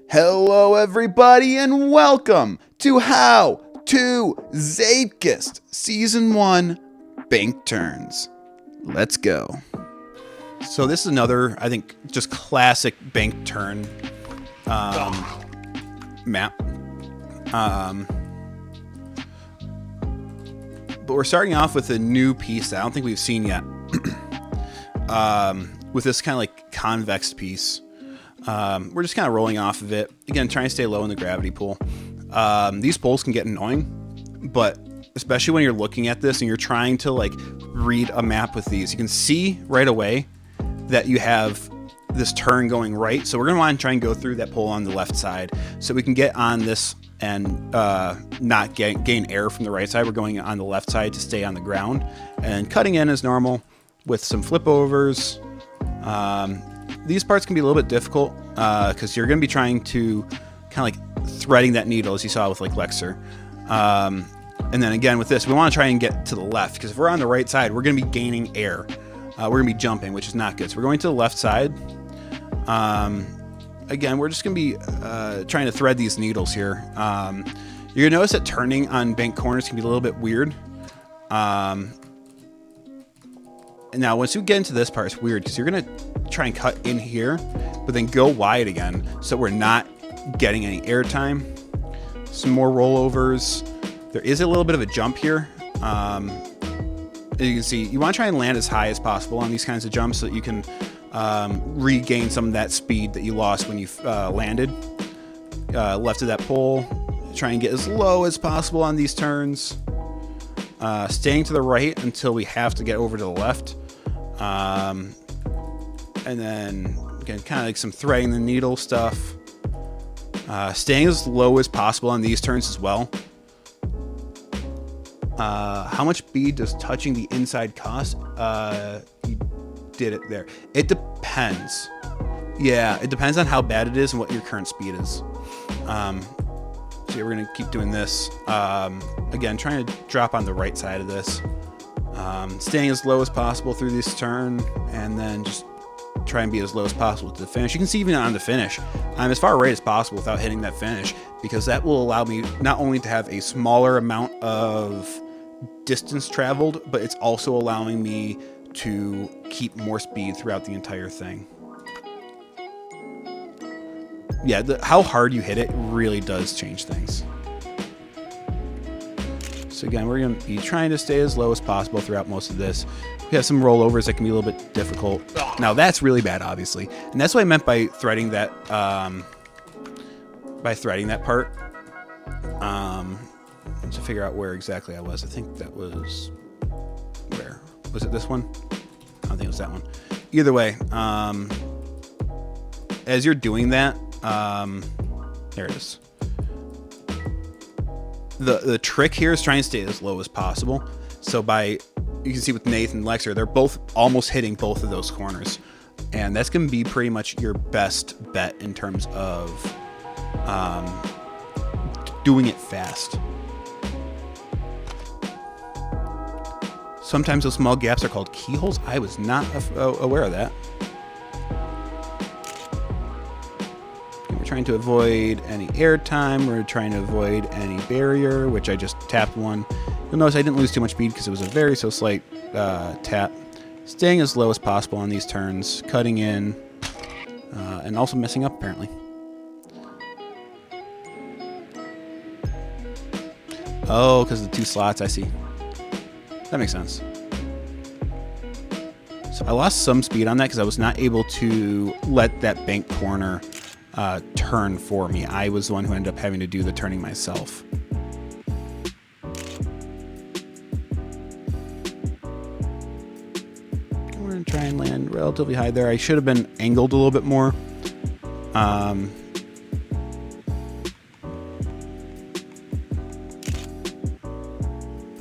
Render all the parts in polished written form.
Hello, everybody, and welcome to How To Zeepkist Season 1 Bank Turns. Let's go. So this is another, I think, just classic bank turn map. But we're starting off with a new piece that I don't think we've seen yet. With this kind of like convex piece. We're just kind of rolling off of it. Again, trying to stay low in the gravity pool. These poles can get annoying, but especially when you're looking at this and you're trying to like read a map with these, you can see right away that you have this turn going right. So we're going to want to try and go through that pole on the left side so we can get on this and not gain air from the right side. We're going on the left side to stay on the ground and cutting in as normal with some flip overs. These parts can be a little bit difficult because you're going to be trying to kind of like threading that needle as you saw with like Lexer. And then again with this, we want to try and get to the left because if we're on the right side, we're going to be gaining air. We're going to be jumping, which is not good. So we're going to the left side. Again, we're just going to be trying to thread these needles here. You're going to notice that turning on bank corners can be a little bit weird. And now once you get into this part, it's weird because you're going to try and cut in here, but then go wide again. So we're not getting any air time. Some more rollovers. There is a little bit of a jump here. As you can see, you want to try and land as high as possible on these kinds of jumps so that you can regain some of that speed that you lost when you landed. Left of that pole, try and get as low as possible on these turns. Staying to the right until we have to get over to the left. And then again, kind of like some threading the needle stuff. Staying as low as possible on these turns as well. How much speed does touching the inside cost? You did it there. It depends. Yeah, it depends on how bad it is and what your current speed is. So we're going to keep doing this. Again, trying to drop on the right side of this. Staying as low as possible through this turn, and then just try and be as low as possible to the finish. You can see even on the finish, I'm as far right as possible without hitting that finish, because that will allow me not only to have a smaller amount of distance traveled, but it's also allowing me to keep more speed throughout the entire thing. Yeah, how hard you hit it really does change things. So again, we're going to be trying to stay as low as possible throughout most of this. We have some rollovers that can be a little bit difficult. Now that's really bad, obviously, and that's what I meant by threading that. Part. To figure out where exactly I was. I think that was where was it? This one? I don't think it was that one. Either way, as you're doing that, there it is. The trick here is trying to stay as low as possible. So you can see with Nathan and Lexer, they're both almost hitting both of those corners. And that's going to be pretty much your best bet in terms of doing it fast. Sometimes those small gaps are called keyholes. I was not aware of that. We're trying to avoid any air time. We're trying to avoid any barrier, which I just tapped one. You'll notice I didn't lose too much speed because it was a very so slight tap. Staying as low as possible on these turns, cutting in, and also messing up apparently. Oh, because of the two slots, I see. That makes sense. So I lost some speed on that because I was not able to let that bank corner turn for me. I was the one who ended up having to do the turning myself. We're going to try and land relatively high there. I should have been angled a little bit more. But,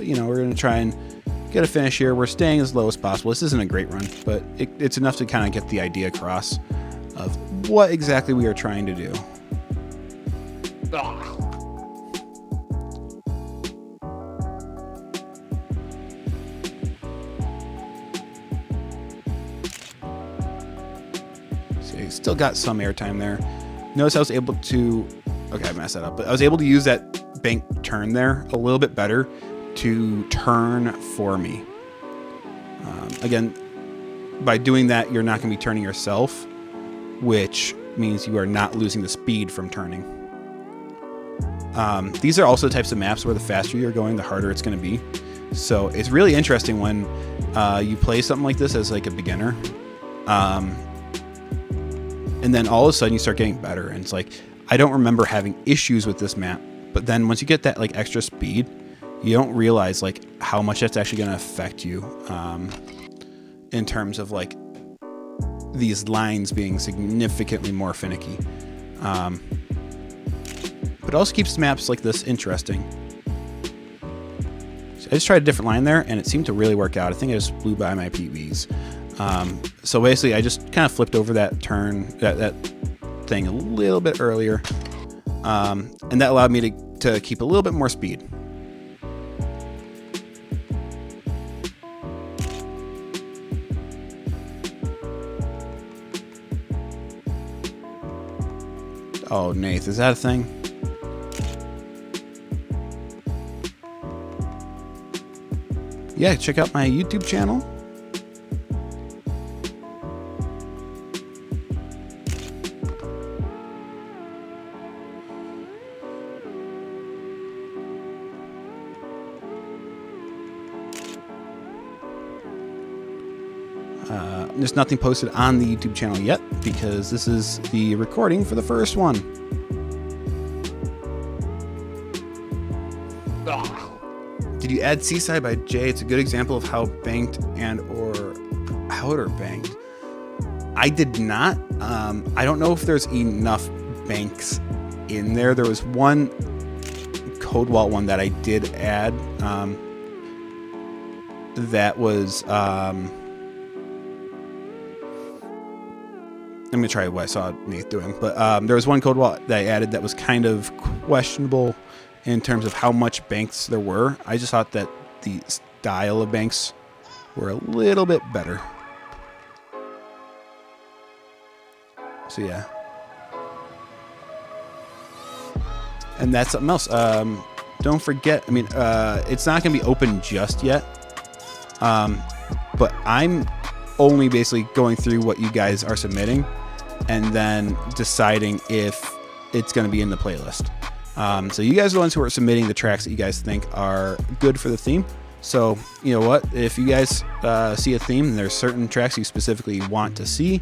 you know, we're going to try and get a finish here. We're staying as low as possible. This isn't a great run, but it's enough to kind of get the idea across of what exactly we are trying to do. So you still got some airtime there. Notice I was able to, okay, I messed that up, but I was able to use that bank turn there a little bit better to turn for me. Again, by doing that, you're not going to be turning yourself, which means you are not losing the speed from turning. These are also types of maps where the faster you're going, the harder it's going to be. So it's really interesting when you play something like this as like a beginner. And then all of a sudden you start getting better. And it's like, I don't remember having issues with this map. But then once you get that like extra speed, you don't realize like how much that's actually going to affect you in terms of like these lines being significantly more finicky. But it also keeps maps like this interesting. So I just tried a different line there and it seemed to really work out. I think I just blew by my PBs. So basically I just kind of flipped over that turn, that thing a little bit earlier. And that allowed me to keep a little bit more speed. Oh, Nath, is that a thing? Yeah, check out my YouTube channel. There's nothing posted on the YouTube channel yet because this is the recording for the first one. Did you add Seaside by Jay? It's a good example of how banked and or outer banked. I did not. I don't know if there's enough banks in there. There was one Code Vault one that I did add. That was I'm gonna try what I saw Nate doing, but there was one Code Vault that I added that was kind of questionable in terms of how much banks there were. I just thought that the style of banks were a little bit better. So yeah. And that's something else. Don't forget, I mean, it's not gonna be open just yet. But I'm only basically going through what you guys are submitting and then deciding if it's going to be in the playlist. So you guys are the ones who are submitting the tracks that you guys think are good for the theme. So you know what, if you guys see a theme and there's certain tracks you specifically want to see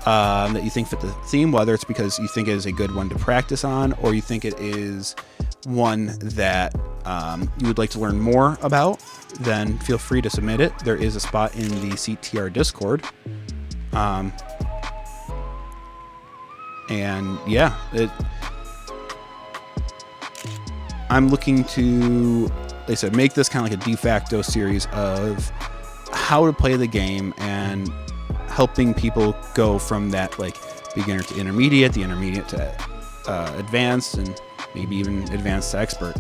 that you think fit the theme, whether it's because you think it is a good one to practice on or you think it is one that you would like to learn more about, then feel free to submit it. There is a spot in the CTR Discord. And yeah, I'm looking to, like I said, make this kind of like a de facto series of how to play the game and helping people go from that like beginner to intermediate, the intermediate to advanced, and maybe even advanced to expert.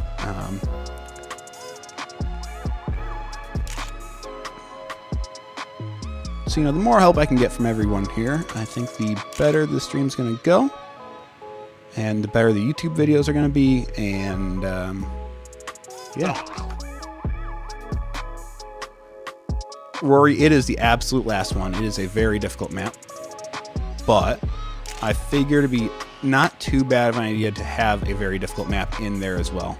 So, you know, the more help I can get from everyone here, I think the better the stream's going to go, and the better the YouTube videos are going to be, and yeah. Rory, it is the absolute last one. It is a very difficult map, but I figure it'd be not too bad of an idea to have a very difficult map in there as well.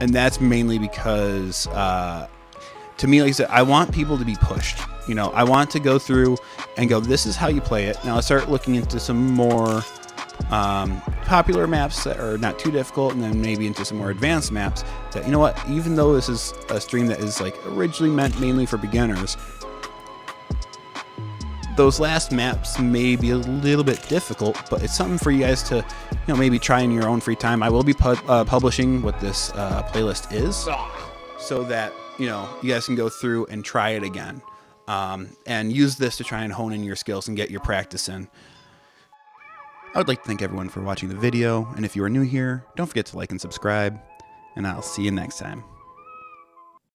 And that's mainly because, to me, like I said, I want people to be pushed. You know, I want to go through and go, this is how you play it. Now I start looking into some more popular maps that are not too difficult, and then maybe into some more advanced maps that, you know what, even though this is a stream that is like originally meant mainly for beginners, those last maps may be a little bit difficult, but it's something for you guys to, you know, maybe try in your own free time. I will be publishing what this playlist is, so that, you know, you guys can go through and try it again, and use this to try and hone in your skills and get your practice in. I would like to thank everyone for watching the video, and if you are new here, don't forget to like and subscribe, and I'll see you next time.